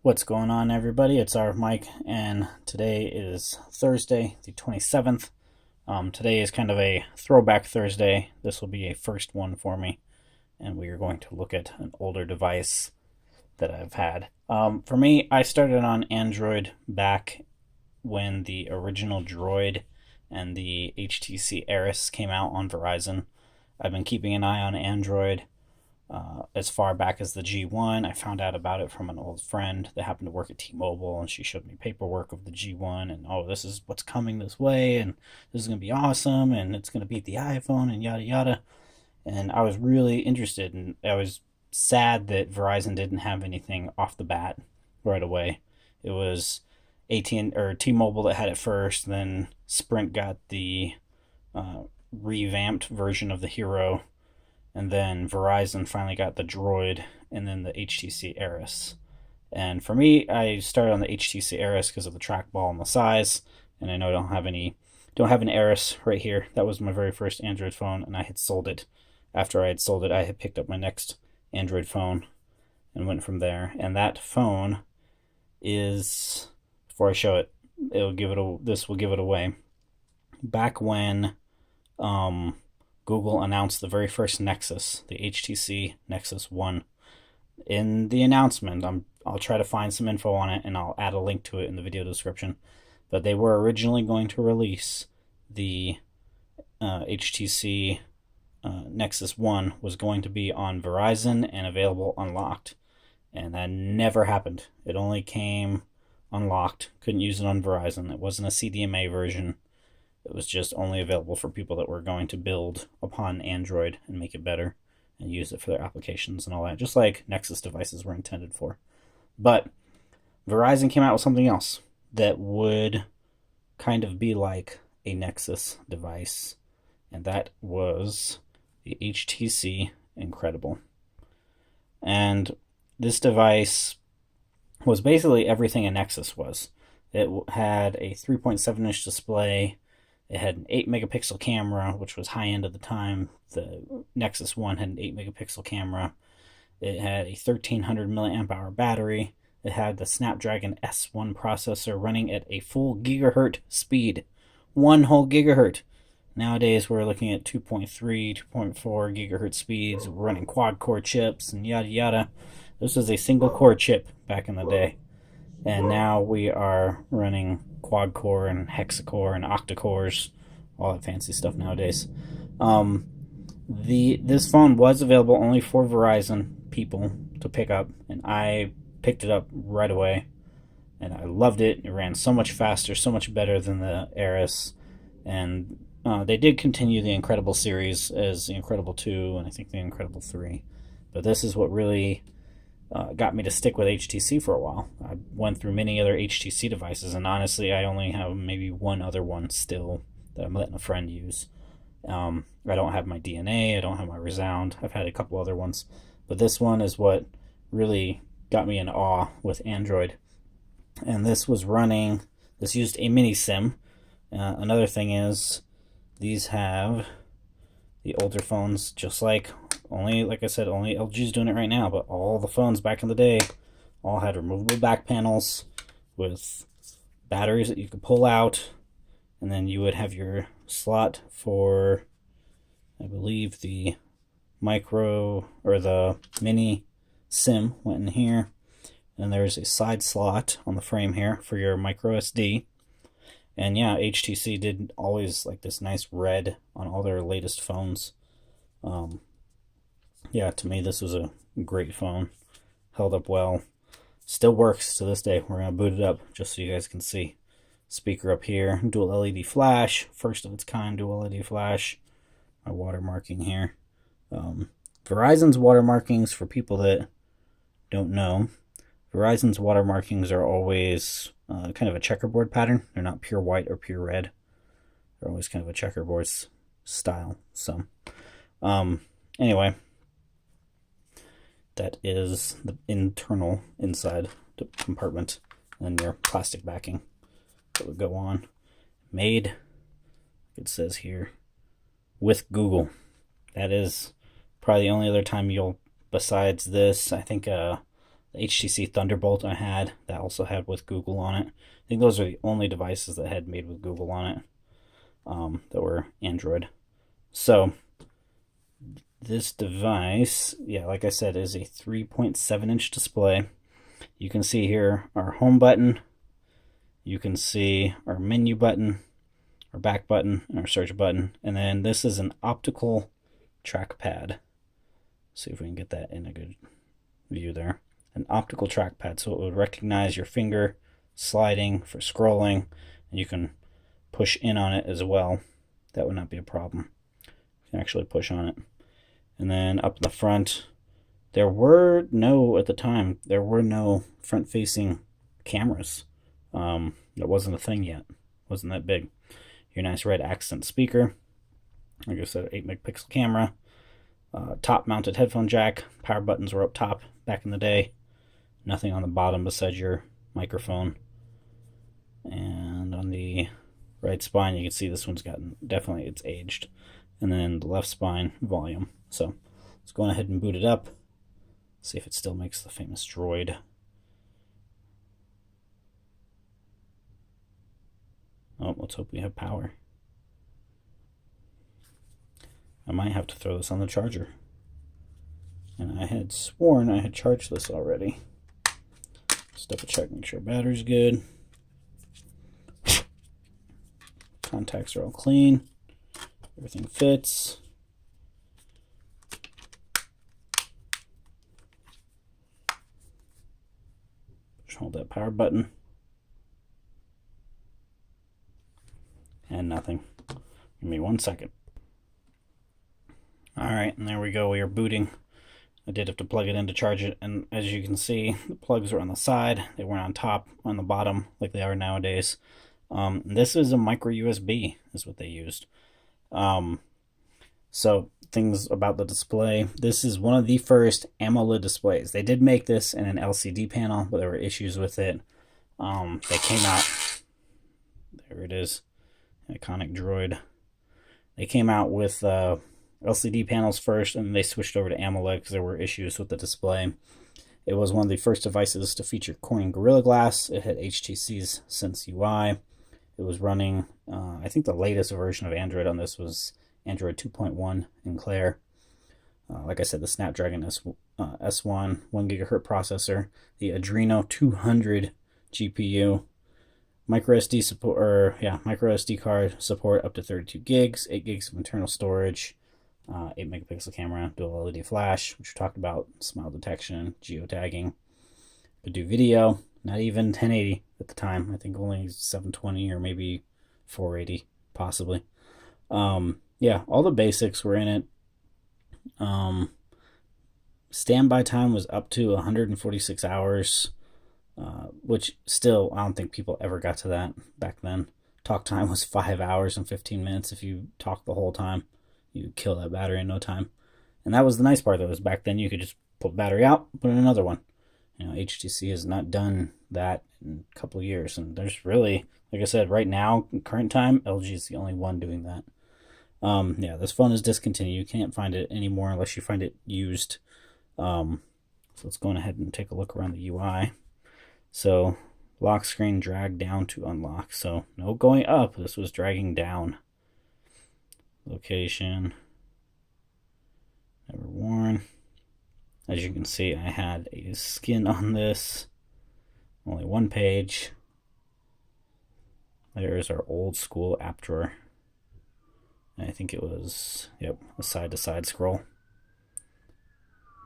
What's going on, everybody? It's our Mike, and today is Thursday, the 27th. Today is kind of a throwback Thursday. This will be a first one for me, and we are going to look at an older device that I've had. For me, I started on Android back when the original Droid and the HTC Aris came out on Verizon. I've been keeping an eye on Android as far back as the G1. I found out about it from an old friend that happened to work at T-Mobile, and she showed me paperwork of the G1, and oh, this is what's coming this way, and this is going to be awesome, and it's going to beat the iPhone, and yada yada. And I was really interested, and I was sad that Verizon didn't have anything off the bat right away. It was AT&T or T-Mobile that had it first, then Sprint got the revamped version of the Hero, and then Verizon finally got the Droid, and then the HTC Aris. And for me, I started on the HTC Aris because of the trackball and the size. And I know I don't have an Aris right here. That was my very first Android phone, and I had sold it. After I had sold it, I had picked up my next Android phone and went from there. And that phone is, before I show it, this will give it away. Back when Google announced the very first Nexus, the HTC Nexus 1. In the announcement, I'll try to find some info on it, and I'll add a link to it in the video description. But they were originally going to release the HTC Nexus 1 was going to be on Verizon and available unlocked. And that never happened. It only came unlocked. Couldn't use it on Verizon. It wasn't a CDMA version. It was just only available for people that were going to build upon Android and make it better and use it for their applications and all that, just like Nexus devices were intended for. But Verizon came out with something else that would kind of be like a Nexus device, and that was the HTC Incredible. And this device was basically everything a Nexus was. It had a 3.7-inch display. It had an 8 megapixel camera, which was high end at the time. The Nexus 1 had an 8 megapixel camera. It had a 1300 milliamp hour battery. It had the Snapdragon S1 processor running at a full gigahertz speed. One whole gigahertz. Nowadays, we're looking at 2.3, 2.4 gigahertz speeds, running quad core chips and yada yada. This was a single core chip back in the day. And now we are running quad core and hexacore and octa-cores, all that fancy stuff nowadays. This phone was available only for Verizon people to pick up, and I picked it up right away, and I loved it. It ran so much faster, so much better than the Aris, and they did continue the Incredible series as the Incredible 2 and I think the Incredible 3, but this is what really got me to stick with HTC for a while. I went through many other HTC devices, and honestly, I only have maybe one other one still that I'm letting a friend use. I don't have my DNA, I don't have my Resound. I've had a couple other ones, but this one is what really got me in awe with Android. And this used a mini SIM. Another thing is, these have the older phones, just like I said, only LG's doing it right now, but all the phones back in the day all had removable back panels with batteries that you could pull out, and then you would have your slot for, I believe, the micro or the mini SIM went in here, and there's a side slot on the frame here for your micro SD. And yeah, HTC did always like this nice red on all their latest phones. Yeah, to me, this was a great phone. Held up well. Still works to this day. We're going to boot it up just so you guys can see. Speaker up here. Dual LED flash. First of its kind dual LED flash. My watermarking here. Verizon's watermarkings, for people that don't know, Verizon's watermarkings are always kind of a checkerboard pattern. They're not pure white or pure red. They're always kind of a checkerboard style. So, anyway, that is the internal inside compartment, and your plastic backing that would go on. Made, it says here, with Google. That is probably the only other time besides this, I think The HTC Thunderbolt I had, that also had with Google on it. I think those are the only devices that had made with Google on it, that were Android. So this device, yeah, like I said, is a 3.7-inch display. You can see here our home button. You can see our menu button, our back button, and our search button. And then this is an optical trackpad. See if we can get that in a good view there. An optical trackpad, so it would recognize your finger sliding for scrolling, and you can push in on it as well. That would not be a problem. You can actually push on it. And then up in the front, at the time, there were no front-facing cameras. That wasn't a thing yet. Wasn't that big. Your nice red accent speaker. Like I said, 8-megapixel camera. Top-mounted headphone jack. Power buttons were up top back in the day. Nothing on the bottom besides your microphone. And on the right spine, you can see this one's definitely it's aged. And then the left spine, volume. So let's go ahead and boot it up. See if it still makes the famous droid. Oh, let's hope we have power. I might have to throw this on the charger. And I had sworn I had charged this already. Just double check, make sure battery's good. Contacts are all clean. Everything fits. Just hold that power button. And nothing. Give me 1 second. Alright, and there we go. We are booting. I did have to plug it in to charge it, and as you can see, the plugs were on the side. They weren't on top, on the bottom, like they are nowadays. This is a micro USB, is what they used. So, things about the display. This is one of the first AMOLED displays. They did make this in an LCD panel, but there were issues with it. They came out... There it is. Iconic droid. They came out with LCD panels first, and then they switched over to AMOLED because there were issues with the display. It was one of the first devices to feature Corning Gorilla Glass. It had HTC's Sense UI. It was running, I think the latest version of Android on this was Android 2.1 in Claire. Like I said, the Snapdragon S1 1 gigahertz processor, the Adreno 200 GPU, micro SD support, micro SD card support up to 32 gigs, 8 gigs of internal storage, 8-megapixel camera, dual LED flash, which we talked about, smile detection, geotagging. Could do video, not even 1080 at the time. I think only 720 or maybe 480, possibly. Yeah, all the basics were in it. Standby time was up to 146 hours, which still, I don't think people ever got to that back then. Talk time was 5 hours and 15 minutes. If you talked the whole time, you'd kill that battery in no time. And that was the nice part, though, is back then you could just pull the battery out, put in another one. You know, HTC has not done that in a couple of years. And there's really, like I said, right now, in current time, LG is the only one doing that. Yeah, this phone is discontinued. You can't find it anymore unless you find it used. So let's go ahead and take a look around the UI. So lock screen, drag down to unlock. So no going up. This was dragging down. Location. Never worn. As you can see, I had a skin on this. Only one page. There's our old school app drawer. And I think it was, yep, a side-to-side scroll.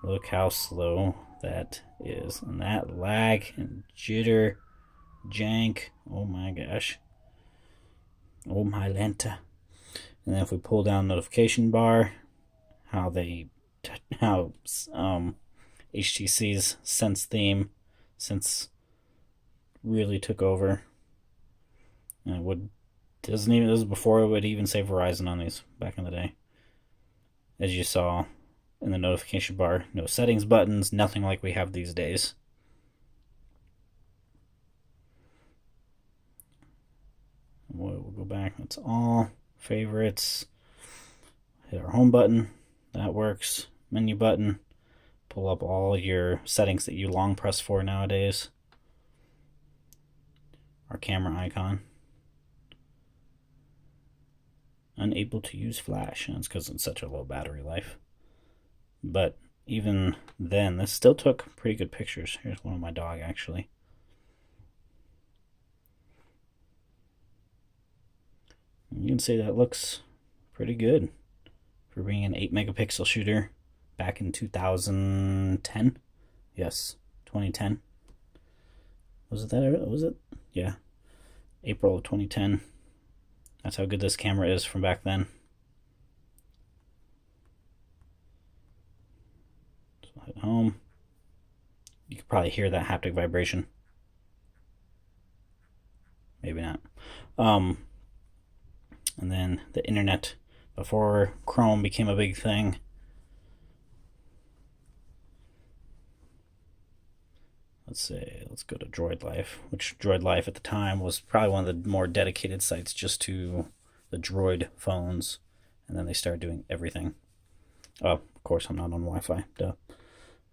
Look how slow that is. And that lag and jitter, jank. Oh my gosh. Oh my lenta. And then if we pull down notification bar, how HTC's Sense theme, Sense really took over. And this was before it would even say Verizon on these back in the day. As you saw in the notification bar, no settings buttons, nothing like we have these days. We'll go back. That's all. Favorites. Hit our home button. That works. Menu button. pull up all your settings that you long press for nowadays. Our camera icon. Unable to use flash, and it's because it's such a low battery life. But even then, this still took pretty good pictures. Here's one of my dog, actually. You can see that looks pretty good for being an 8 megapixel shooter back in 2010. Yes, 2010. Was it? Yeah. April of 2010. That's how good this camera is from back then. So hit home. You can probably hear that haptic vibration. Maybe not. And then the internet, before Chrome became a big thing. Let's go to Droid Life, which Droid Life at the time was probably one of the more dedicated sites just to the Droid phones. And then they started doing everything. Oh, of course, I'm not on Wi-Fi. Duh.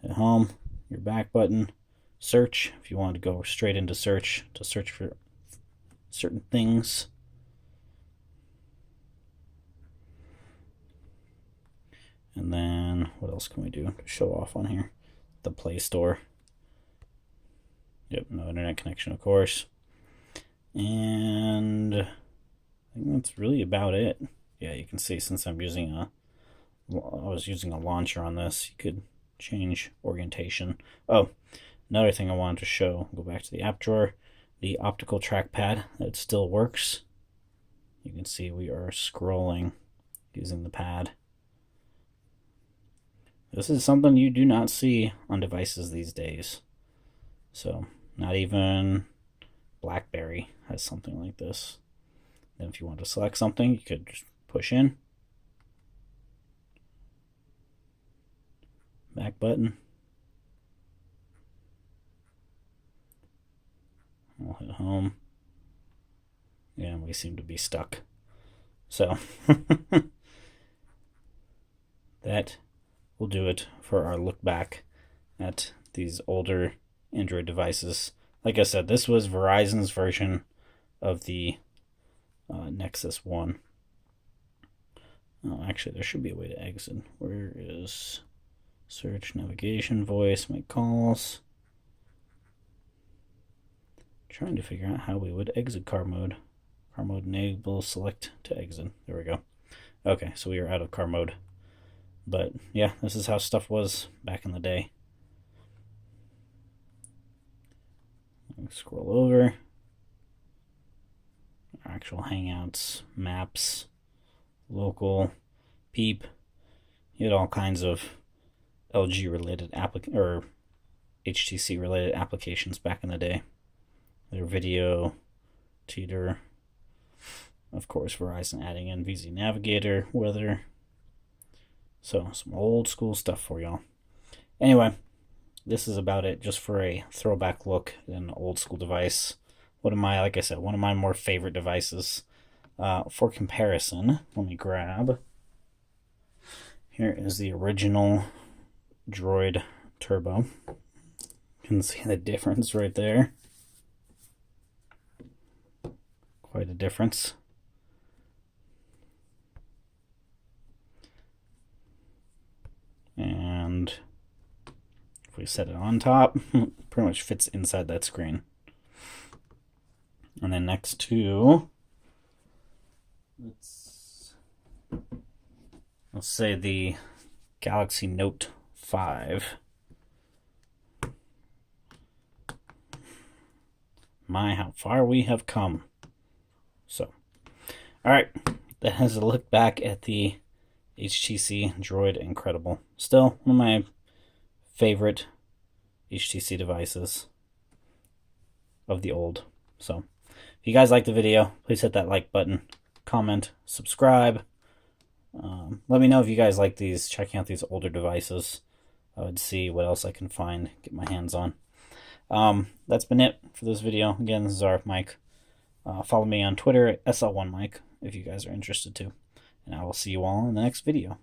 At home, your back button, search, if you want to go straight into search to search for certain things. And then what else can we do to show off on here? The Play Store. Yep, no internet connection, of course. And I think that's really about it. Yeah, you can see since I was using a launcher on this, you could change orientation. Oh, another thing I wanted to show, go back to the app drawer, the optical trackpad, that still works. You can see we are scrolling using the pad. This is something you do not see on devices these days. So, not even BlackBerry has something like this. Then if you want to select something, you could just push in. Back button. I'll hit home. Yeah, we seem to be stuck. So, that will do it for our look back at these older Android devices. Like I said, this was Verizon's version of the Nexus 1. Oh, actually, there should be a way to exit. Where is search, navigation, voice, make calls? Trying to figure out how we would exit car mode. Car mode enable, select to exit. There we go. Okay, so we are out of car mode. But yeah, this is how stuff was back in the day. Scroll over. Actual Hangouts, Maps, Local, Peep. You had all kinds of LG related or HTC related applications back in the day. Their video, Teeter, of course Verizon adding in VZ Navigator, weather. So some old school stuff for y'all. Anyway, this is about it, just for a throwback look at an old school device. Like I said, one of my more favorite devices. For comparison, let me grab. Here is the original Droid Turbo. You can see the difference right there. Quite a difference. And if we set it on top, it pretty much fits inside that screen. And then next to, let's say the Galaxy Note 5. My, how far we have come. So, alright, that is a look back at the HTC Droid Incredible. Still one of my favorite HTC devices of the old. So, if you guys like the video, please hit that like button, comment, subscribe. Let me know if you guys like checking out these older devices. I would see what else I can find, get my hands on. That's been it for this video. Again, this is RF Mike. Follow me on Twitter at SL1Mike if you guys are interested to. And I will see you all in the next video.